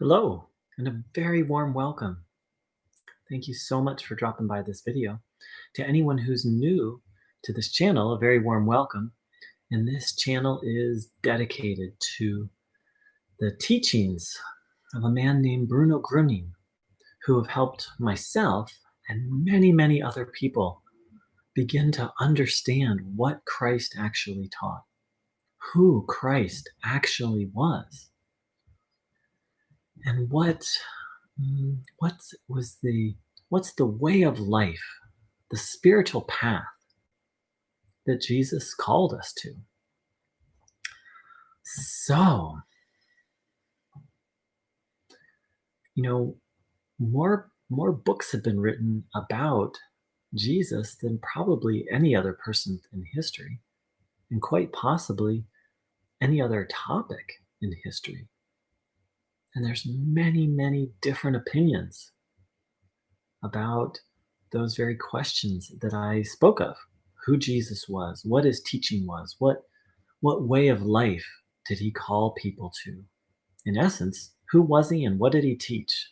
Hello, and a very warm welcome. Thank you so much for dropping by this video. To anyone who's new to this channel, a very warm welcome. And this channel is dedicated to the teachings of a man named Bruno Groening, who have helped myself and many, many other people begin to understand what Christ actually taught, who Christ actually was, and what was what's the way of life, the spiritual path that Jesus called us to. So, you know, more books have been written about Jesus than probably any other person in history, and quite possibly any other topic in history. And there's many, many different opinions about those very questions that I spoke of. Who Jesus was, what his teaching was, what way of life did he call people to? In essence, who was he and what did he teach?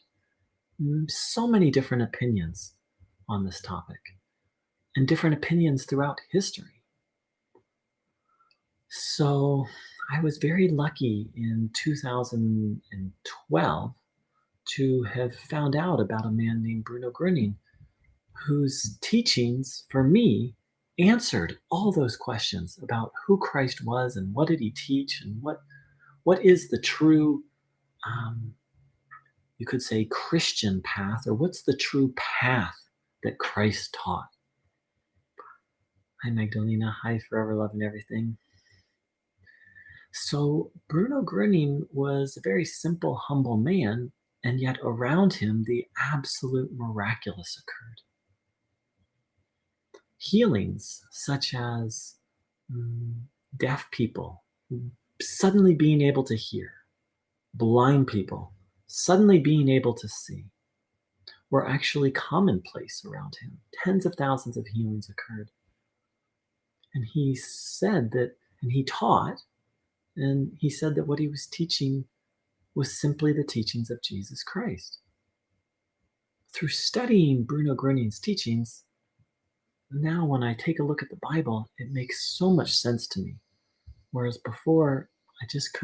So many different opinions on this topic, and different opinions throughout history. So I was very lucky in 2012 to have found out about a man named Bruno Groening, whose teachings for me answered all those questions about who Christ was and what did he teach and what is the true, um, you could say, Christian path, or what's the true path that Christ taught. Hi, Magdalena. Hi, Forever Love and Everything. So, Bruno Groening was a very simple, humble man, and yet around him, the absolute miraculous occurred. Healings such as deaf people suddenly being able to hear, blind people suddenly being able to see, were actually commonplace around him. Tens of thousands of healings occurred. And he said that, and he taught, and he said that what he was teaching was simply the teachings of Jesus Christ. Through studying Bruno Groening's teachings, now when I take a look at the Bible, it makes so much sense to me. Whereas before, I just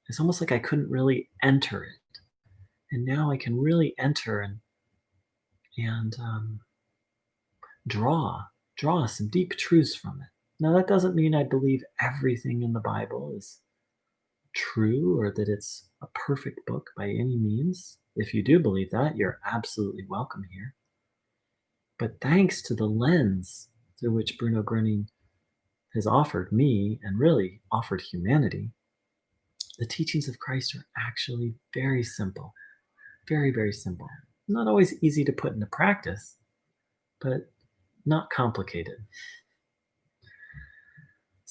it's almost like I couldn't really enter it. And now I can really enter and draw some deep truths from it. Now, that doesn't mean I believe everything in the Bible is true or that it's a perfect book by any means. If you do believe that, you're absolutely welcome here. But thanks to the lens through which Bruno Groening has offered me and really offered humanity, the teachings of Christ are actually very simple, very, very simple. Not always easy to put into practice, but not complicated.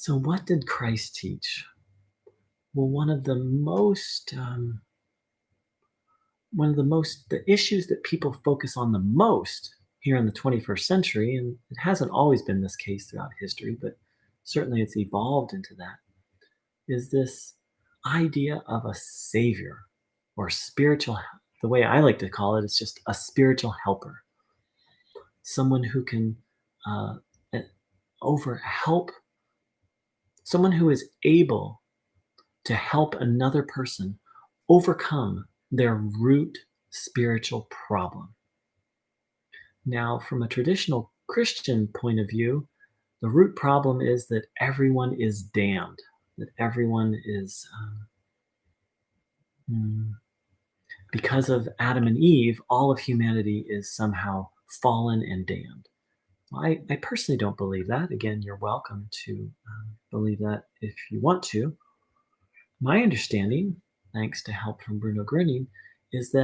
So, what did Christ teach? Well, the issues that people focus on the most here in the 21st century, and it hasn't always been this case throughout history, but certainly it's evolved into that, is this idea of a savior or spiritual, the way I like to call it is just a spiritual helper, someone who can uh, help, someone who is able to help another person overcome their root spiritual problem. Now, from a traditional Christian point of view, the root problem is that everyone is damned, that everyone is, because of Adam and Eve, all of humanity is somehow fallen and damned. I personally don't believe that. Again, you're welcome to believe that if you want to. My understanding, thanks to help from Bruno Groening, is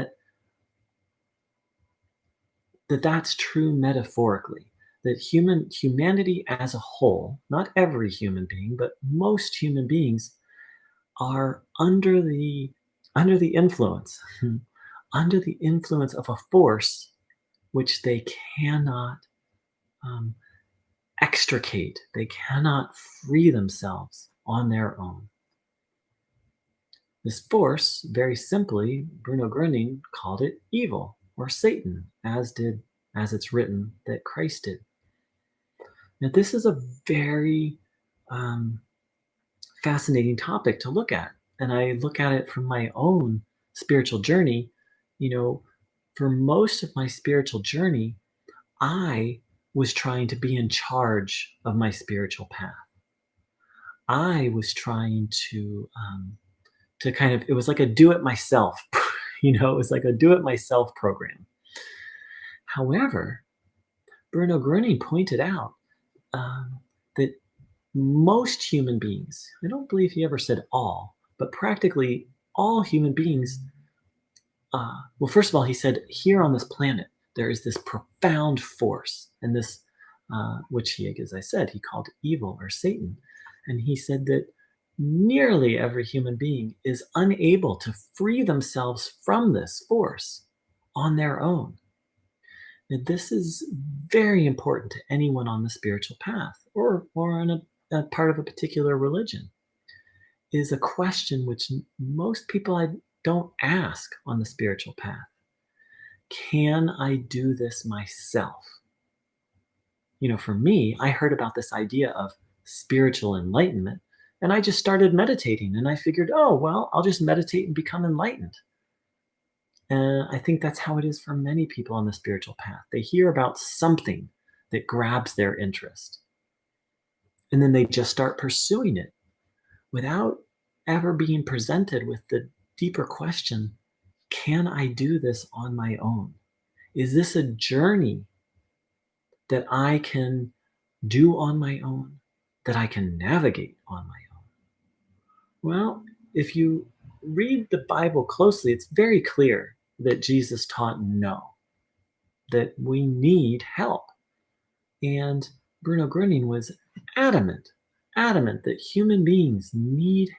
that's true metaphorically. That humanity as a whole, not every human being, but most human beings are under the influence, under the influence of a force which they cannot um, extricate. They cannot free themselves on their own. This force, very simply, Bruno Groening called it evil or Satan, as it's written that Christ did. Now, this is a very um, fascinating topic to look at, and I look at it from my own spiritual journey. You know, for most of my spiritual journey, I was trying to be in charge of my spiritual path. I was trying to kind of, it was like a do it myself, it was like a do it myself program. However, Bruno Groening pointed out um, that most human beings, I don't believe he ever said all, but practically all human beings, well, first of all, he said here on this planet, there is this profound force, and this, which he, as I said, he called evil or Satan. And he said that nearly every human being is unable to free themselves from this force on their own. And this is very important to anyone on the spiritual path or on a part of a particular religion, is a question which most people I don't ask on the spiritual path. Can I do this myself? For me, I heard about this idea of spiritual enlightenment, and I just started meditating, and I figured, oh, well, I'll just meditate and become enlightened. And I think that's how it is for many people on the spiritual path. They hear about something that grabs their interest, and then they just start pursuing it without ever being presented with the deeper question, can I do this on my own? Is this a journey that I can do on my own, that I can navigate on my own? Well, if you read the Bible closely, it's very clear that Jesus taught no, that we need help. And Bruno Groening was adamant, adamant that human beings need,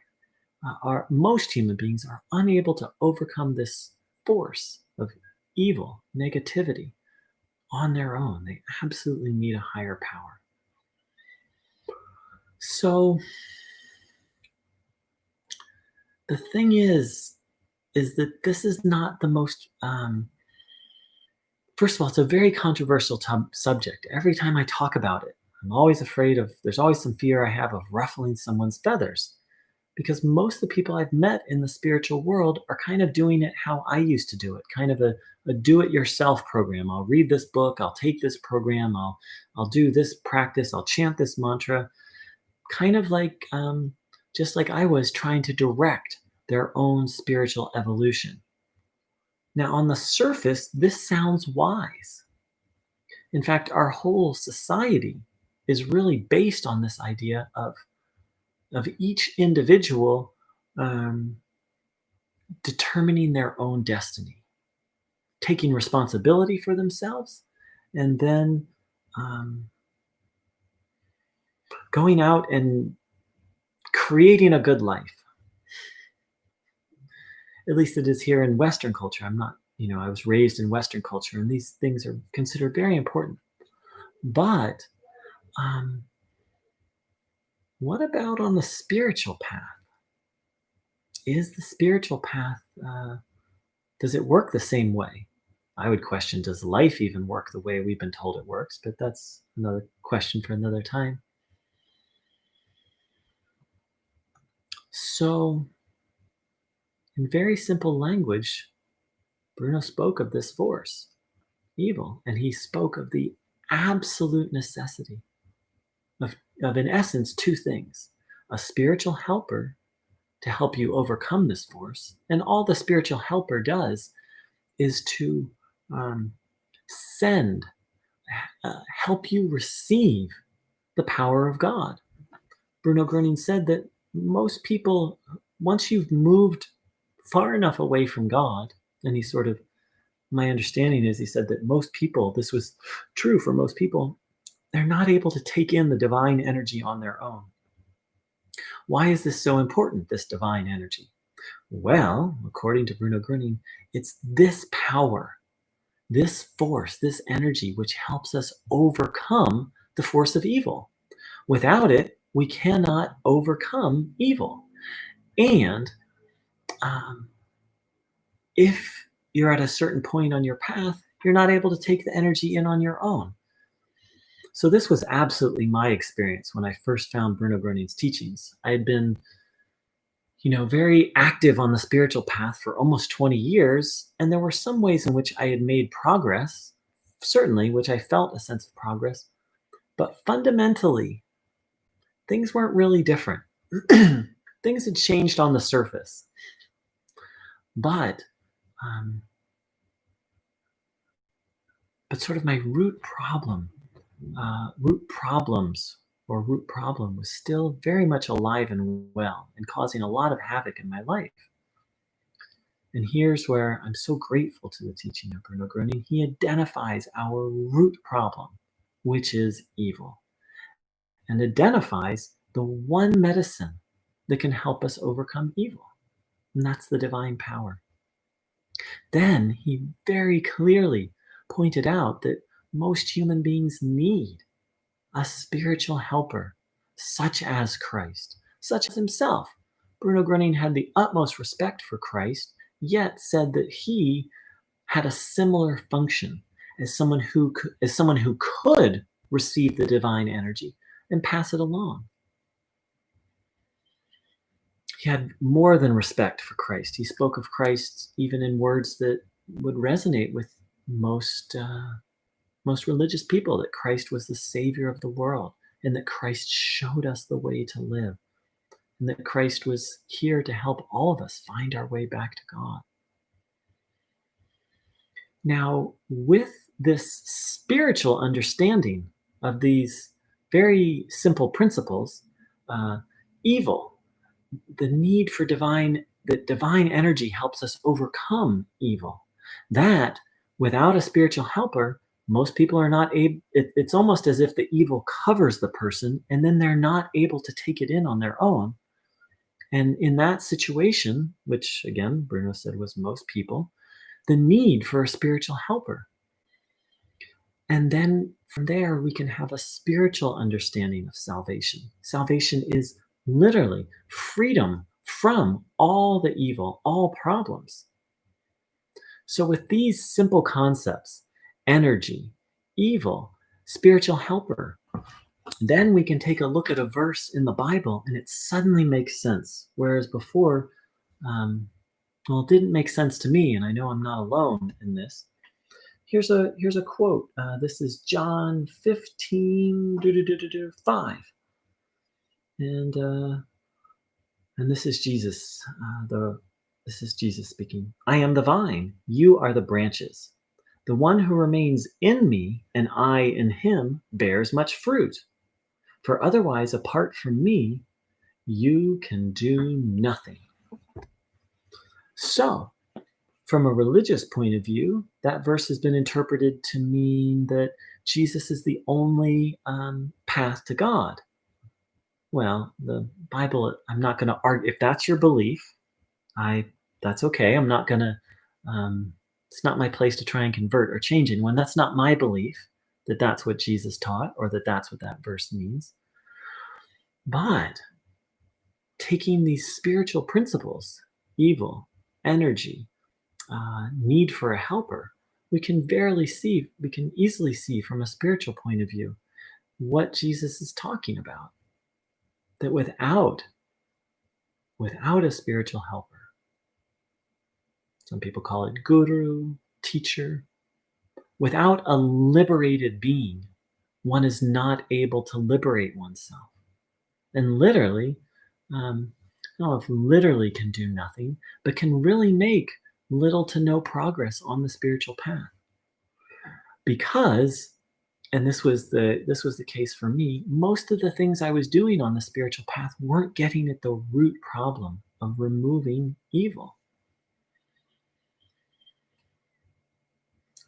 most human beings are unable to overcome this force of evil, negativity on their own. They absolutely need a higher power. So the thing is that this is not the most, first of all, it's a very controversial subject. Every time I talk about it, I'm always afraid of, there's always some fear I have of ruffling someone's feathers, because most of the people I've met in the spiritual world are kind of doing it how I used to do it, kind of a do-it-yourself program. I'll read this book, I'll take this program, I'll do this practice, I'll chant this mantra, kind of like just like I was trying to direct their own spiritual evolution. Now, on the surface, this sounds wise. In fact, our whole society is really based on this idea of each individual um, determining their own destiny, taking responsibility for themselves, and then going out and creating a good life. At least it is here in Western culture. I'm not, I was raised in Western culture, and these things are considered very important. But what about on the spiritual path? Is the spiritual path, does it work the same way? I would question, does life even work the way we've been told it works? But that's another question for another time. So, in very simple language, Bruno spoke of this force, evil, and he spoke of the absolute necessity of in essence, two things: a spiritual helper to help you overcome this force. And all the spiritual helper does is to send, help you receive the power of God. Bruno Groening said that most people, once you've moved far enough away from God, and he sort of, my understanding is he said that most people, this was true for most people, they're not able to take in the divine energy on their own. Why is this so important, this divine energy? Well, according to Bruno Groening, it's this power, this force, this energy, which helps us overcome the force of evil. Without it, we cannot overcome evil. And um, if you're at a certain point on your path, you're not able to take the energy in on your own. So this was absolutely my experience when I first found Bruno Groening's teachings. I had been, very active on the spiritual path for almost 20 years, and there were some ways in which I had made progress, certainly, which I felt a sense of progress, but fundamentally, things weren't really different. Things had changed on the surface, but um, sort of my root problems or root problem was still very much alive and well and causing a lot of havoc in my life. And here's where I'm so grateful to the teaching of Bruno Groening. He identifies our root problem, which is evil, and identifies the one medicine that can help us overcome evil, and that's the divine power. Then he very clearly pointed out that most human beings need a spiritual helper, such as Christ, such as himself. Bruno Groening had the utmost respect for Christ, yet said that he had a similar function as someone who could receive the divine energy and pass it along. He had more than respect for Christ. He spoke of Christ even in words that would resonate with most religious people, that Christ was the Savior of the world, and that Christ showed us the way to live, and that Christ was here to help all of us find our way back to God. Now, with this spiritual understanding of these very simple principles, evil, the need for that divine energy helps us overcome evil. That without a spiritual helper, most people are not able, it's almost as if the evil covers the person and then they're not able to take it in on their own. And in that situation, which again, Bruno said was most people, the need for a spiritual helper. And then from there, we can have a spiritual understanding of salvation. Salvation is literally freedom from all the evil, all problems. So, with these simple concepts, energy, evil, spiritual helper, then we can take a look at a verse in the Bible and it suddenly makes sense. Whereas before, it didn't make sense to me, and I know I'm not alone in this. Here's a quote. This is John 15, 5. And this is Jesus. This is Jesus speaking. I am the vine, you are the branches. The one who remains in me and I in him bears much fruit. For otherwise, apart from me, you can do nothing. So, from a religious point of view, that verse has been interpreted to mean that Jesus is the only path to God. Well, the Bible, I'm not going to argue. If that's your belief, that's okay. I'm not going to, it's not my place to try and convert or change anyone. That's not my belief that that's what Jesus taught or that that's what that verse means. But taking these spiritual principles, evil, energy, need for a helper, we can easily see from a spiritual point of view what Jesus is talking about. That without a spiritual helper, some people call it guru, teacher, without a liberated being, one is not able to liberate oneself. And literally, I don't know if literally can do nothing, but can really make little to no progress on the spiritual path. Because, and this was the case for me, most of the things I was doing on the spiritual path weren't getting at the root problem of removing evil.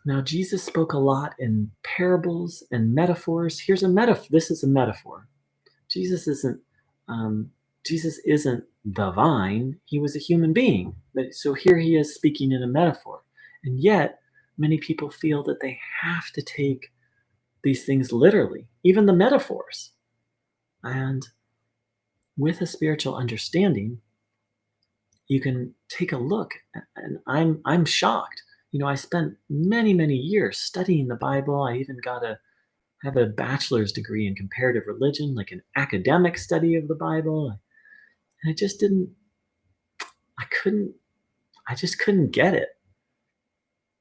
Now, Jesus spoke a lot in parables and metaphors. Here's a metaphor. This is a metaphor. Jesus isn't the vine. He was a human being. So here he is speaking in a metaphor. And yet, many people feel that they have to take these things literally, even the metaphors. And with a spiritual understanding, you can take a look, and I'm shocked. I spent many, many years studying the Bible. I even got to have a bachelor's degree in comparative religion, like an academic study of the Bible. And I just didn't, I couldn't, I just couldn't get it.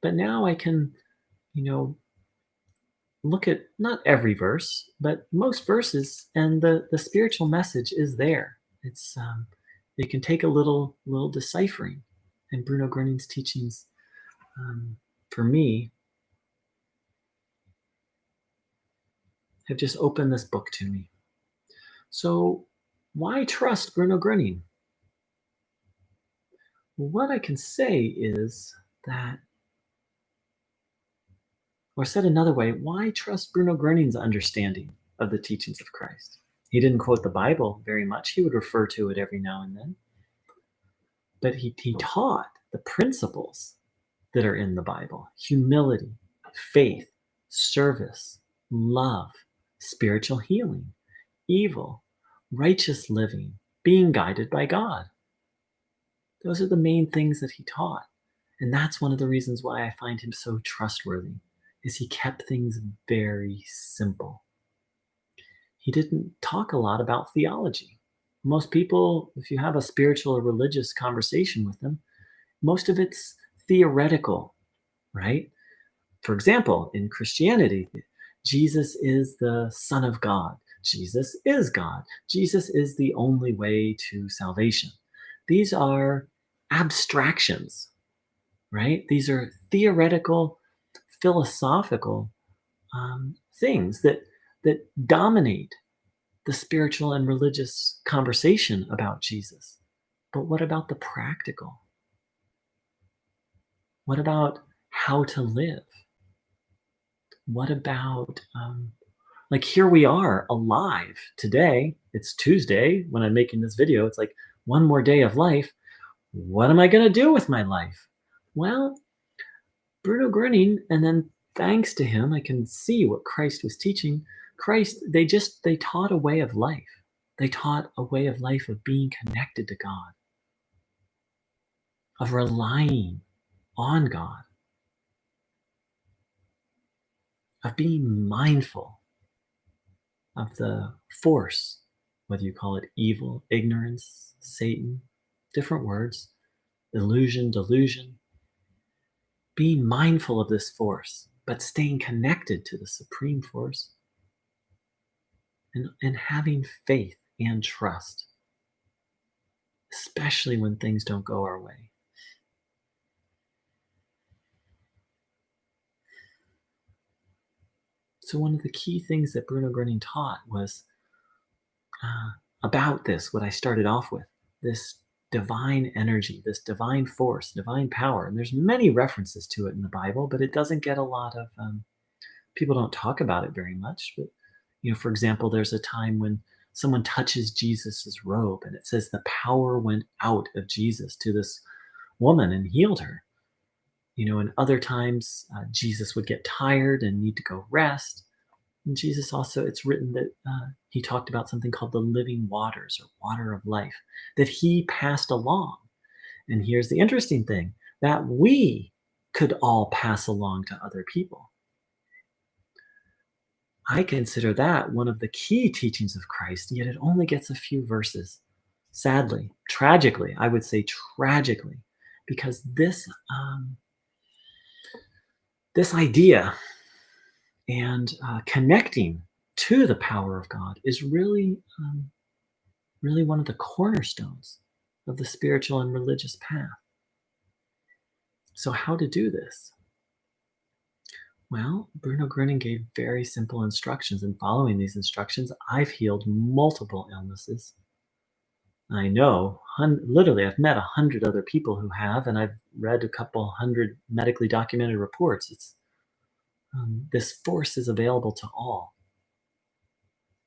But now I can, you know, look at not every verse, but most verses, and the spiritual message is there. It can take a little deciphering, and Bruno Groening's teachings, um, for me, have just opened this book to me. So, why trust Bruno Groening? Well, what I can say is that, or said another way, why trust Bruno Groening's understanding of the teachings of Christ? He didn't quote the Bible very much. He would refer to it every now and then, but he taught the principles that are in the Bible: humility, faith, service, love, spiritual healing, evil, righteous living, being guided by God. Those are the main things that he taught. And that's one of the reasons why I find him so trustworthy, is he kept things very simple. He didn't talk a lot about theology. Most people, if you have a spiritual or religious conversation with them, most of it's theoretical, right? For example, in Christianity, Jesus is the Son of God. Jesus is God. Jesus is the only way to salvation. These are abstractions, right? These are theoretical, philosophical things that dominate the spiritual and religious conversation about Jesus. But what about the practical? What about how to live? What about, like, here we are alive today? It's Tuesday when I'm making this video. It's like one more day of life. What am I going to do with my life? Well, Bruno Groening, and then thanks to him, I can see what Christ was teaching. They taught a way of life. They taught a way of life of being connected to God, of relying on God, of being mindful of the force, whether you call it evil, ignorance, Satan, different words, illusion, delusion. Being mindful of this force, but staying connected to the supreme force, and having faith and trust, especially when things don't go our way. So one of the key things that Bruno Groening taught was about this, what I started off with, this divine energy, this divine force, divine power. And there's many references to it in the Bible, but it doesn't get a lot of, people don't talk about it very much. But, for example, there's a time when someone touches Jesus's robe and it says the power went out of Jesus to this woman and healed her. And other times Jesus would get tired and need to go rest. And Jesus also, it's written that he talked about something called the living waters, or water of life, that he passed along. And here's the interesting thing, that we could all pass along to other people. I consider that one of the key teachings of Christ, yet it only gets a few verses. Sadly, tragically, I would say tragically, because this idea and connecting to the power of God is really, really one of the cornerstones of the spiritual and religious path. So how to do this? Well, Bruno Groening gave very simple instructions, and following these instructions, I've healed multiple illnesses. I know, literally, I've met 100 other people who have, and I've read a couple hundred medically documented reports. This force is available to all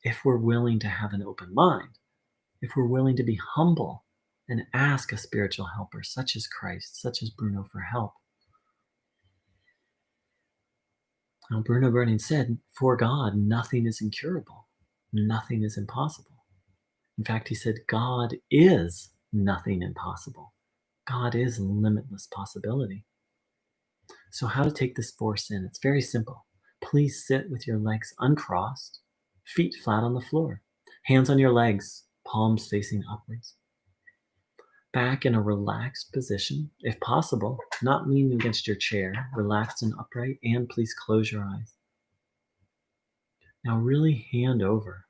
if we're willing to have an open mind, if we're willing to be humble and ask a spiritual helper, such as Christ, such as Bruno, for help. Now, Bruno Groening said, for God, nothing is incurable. Nothing is impossible. In fact, he said, God is nothing impossible. God is limitless possibility. So, how to take this force in? It's very simple. Please sit with your legs uncrossed, feet flat on the floor, hands on your legs, palms facing upwards. Back in a relaxed position, if possible, not leaning against your chair, relaxed and upright, and please close your eyes. Now, really hand over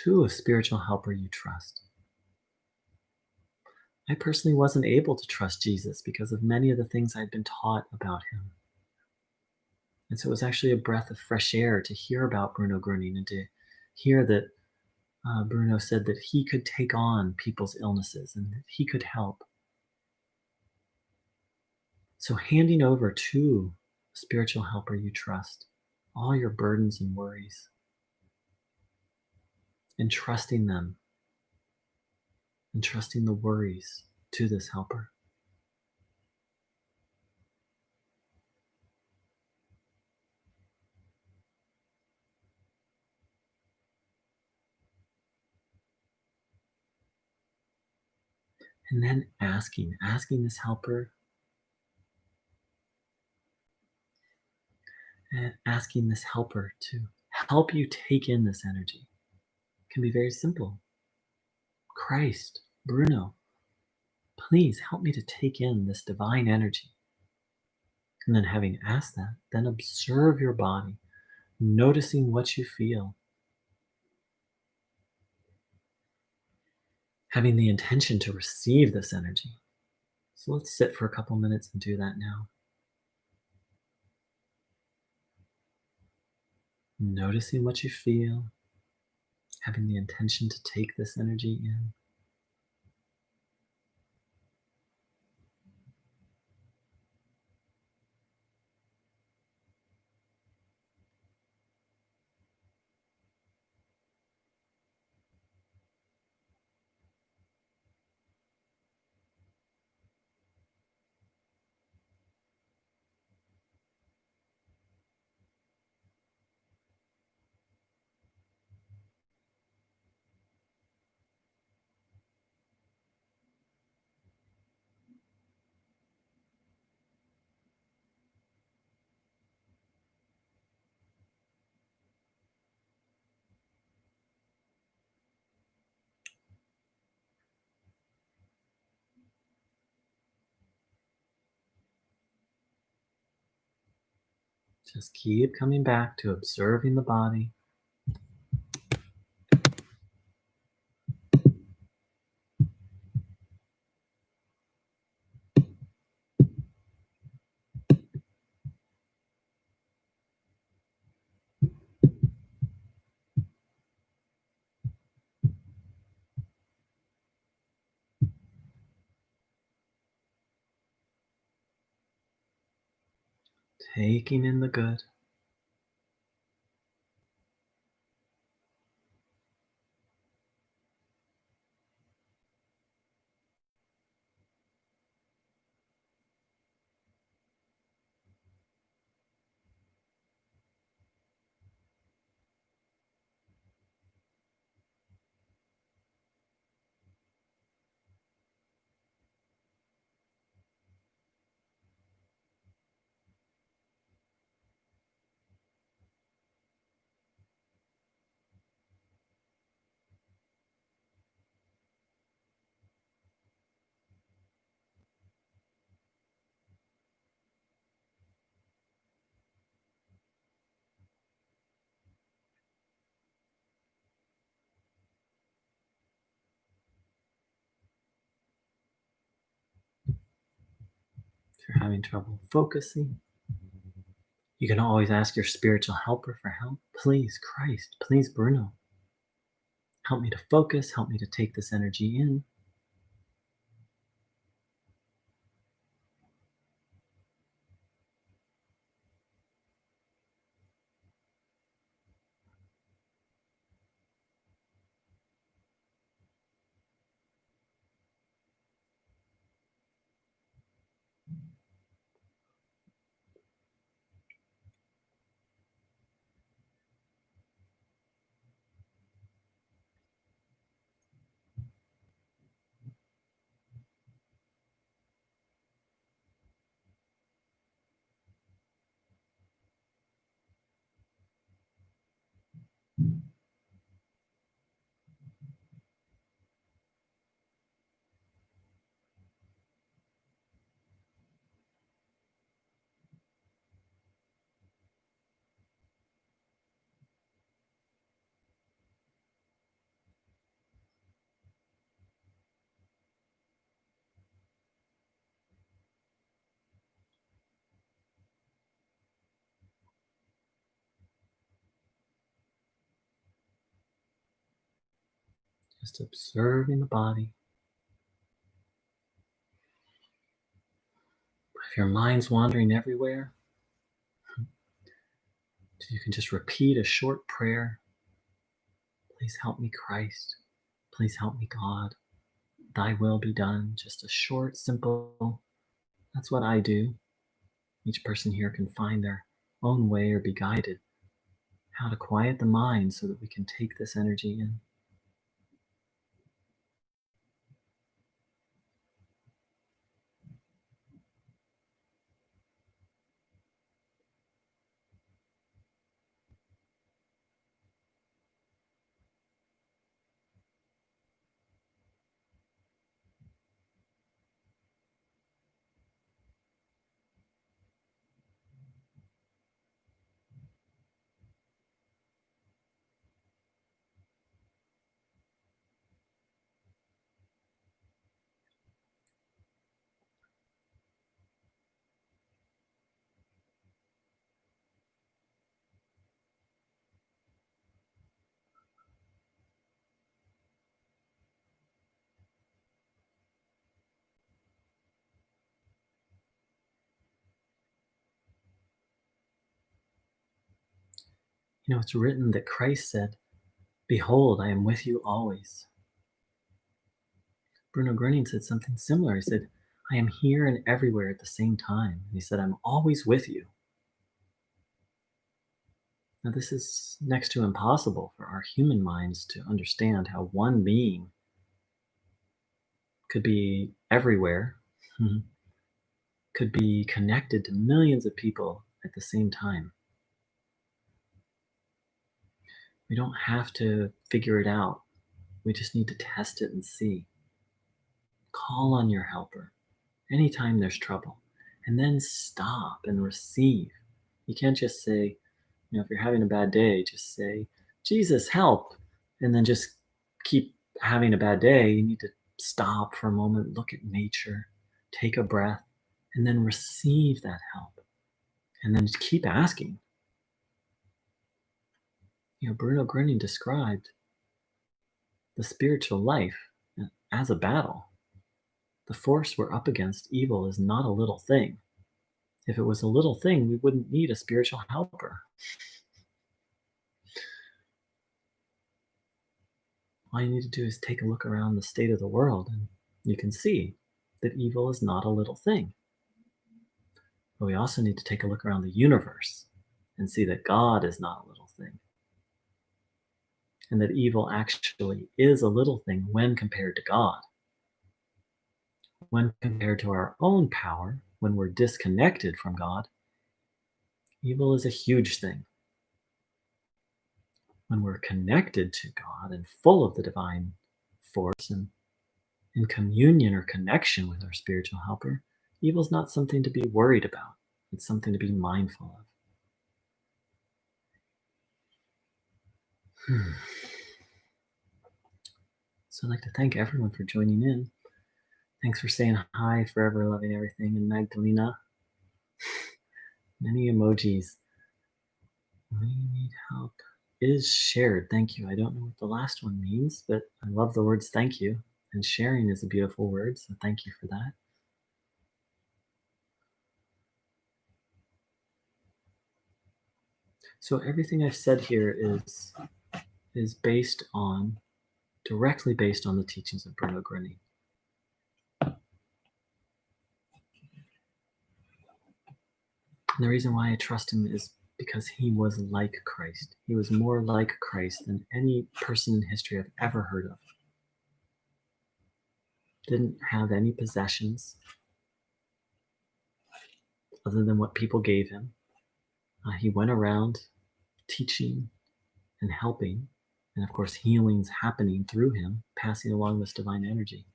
to a spiritual helper you trust. I personally wasn't able to trust Jesus because of many of the things I'd been taught about him. And so it was actually a breath of fresh air to hear about Bruno Groening and to hear that Bruno said that he could take on people's illnesses and that he could help. So handing over to a spiritual helper you trust all your burdens and worries and trusting them and trusting the worries to this helper. And then asking this helper, asking this helper to help you take in this energy. It can be very simple. Christ, Bruno, please help me to take in this divine energy. And then, having asked that, then observe your body, noticing what you feel, having the intention to receive this energy. So let's sit for a couple minutes and do that now. Noticing what you feel, having the intention to take this energy in. Just keep coming back to observing the body. Taking in the good. If you're having trouble focusing, you can always ask your spiritual helper for help. Please, Christ, please, Bruno, help me to focus, help me to take this energy in. Just observing the body. If your mind's wandering everywhere, you can just repeat a short prayer. Please help me, Christ. Please help me, God. Thy will be done. Just a short, simple, that's what I do. Each person here can find their own way or be guided how to quiet the mind so that we can take this energy in. It's written that Christ said, "Behold, I am with you always." Bruno Groening said something similar. He said, "I am here and everywhere at the same time." And he said, "I'm always with you." Now, this is next to impossible for our human minds to understand how one being could be everywhere, could be connected to millions of people at the same time. We don't have to figure it out. We just need to test it and see. Call on your helper anytime there's trouble, and then stop and receive. You can't just say, if you're having a bad day, just say, "Jesus, help," and then just keep having a bad day. You need to stop for a moment, look at nature, take a breath, and then receive that help. And then just keep asking. Bruno Groening described the spiritual life as a battle. The force we're up against, evil, is not a little thing. If it was a little thing, we wouldn't need a spiritual helper. All you need to do is take a look around the state of the world, and you can see that evil is not a little thing. But we also need to take a look around the universe and see that God is not a little thing. And that evil actually is a little thing when compared to God. When compared to our own power, when we're disconnected from God, evil is a huge thing. When we're connected to God and full of the divine force and in communion or connection with our spiritual helper, evil is not something to be worried about. It's something to be mindful of. So I'd like to thank everyone for joining in. Thanks for saying hi, forever loving everything, and Magdalena. Many emojis. We need help. Is shared. Thank you. I don't know what the last one means, but I love the words thank you. And sharing is a beautiful word, so thank you for that. So everything I've said here is directly based on the teachings of Bruno Groening. And the reason why I trust him is because he was like Christ. He was more like Christ than any person in history I've ever heard of. Didn't have any possessions other than what people gave him. He went around teaching and helping, and of course, healings happening through him, passing along this divine energy.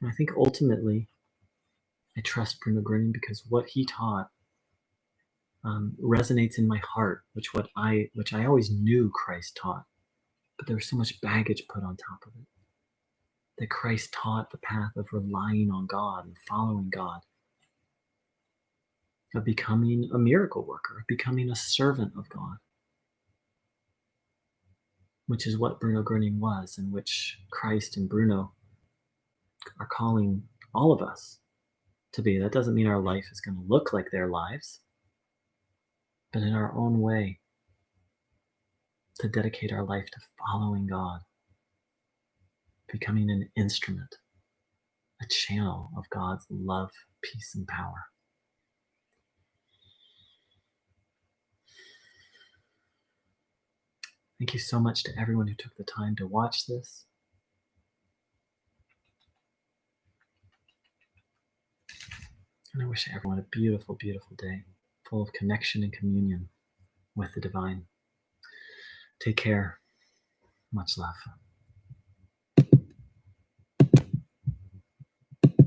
And I think ultimately, I trust Bruno Groening because what he taught resonates in my heart, which I always knew Christ taught, but there was so much baggage put on top of it. That Christ taught the path of relying on God and following God, of becoming a miracle worker, of becoming a servant of God. which is what Bruno Groening was, and which Christ and Bruno are calling all of us to be. That doesn't mean our life is going to look like their lives, but in our own way, to dedicate our life to following God, becoming an instrument, a channel of God's love, peace, and power. Thank you so much to everyone who took the time to watch this. And I wish everyone a beautiful, beautiful day, full of connection and communion with the divine. Take care. Much love.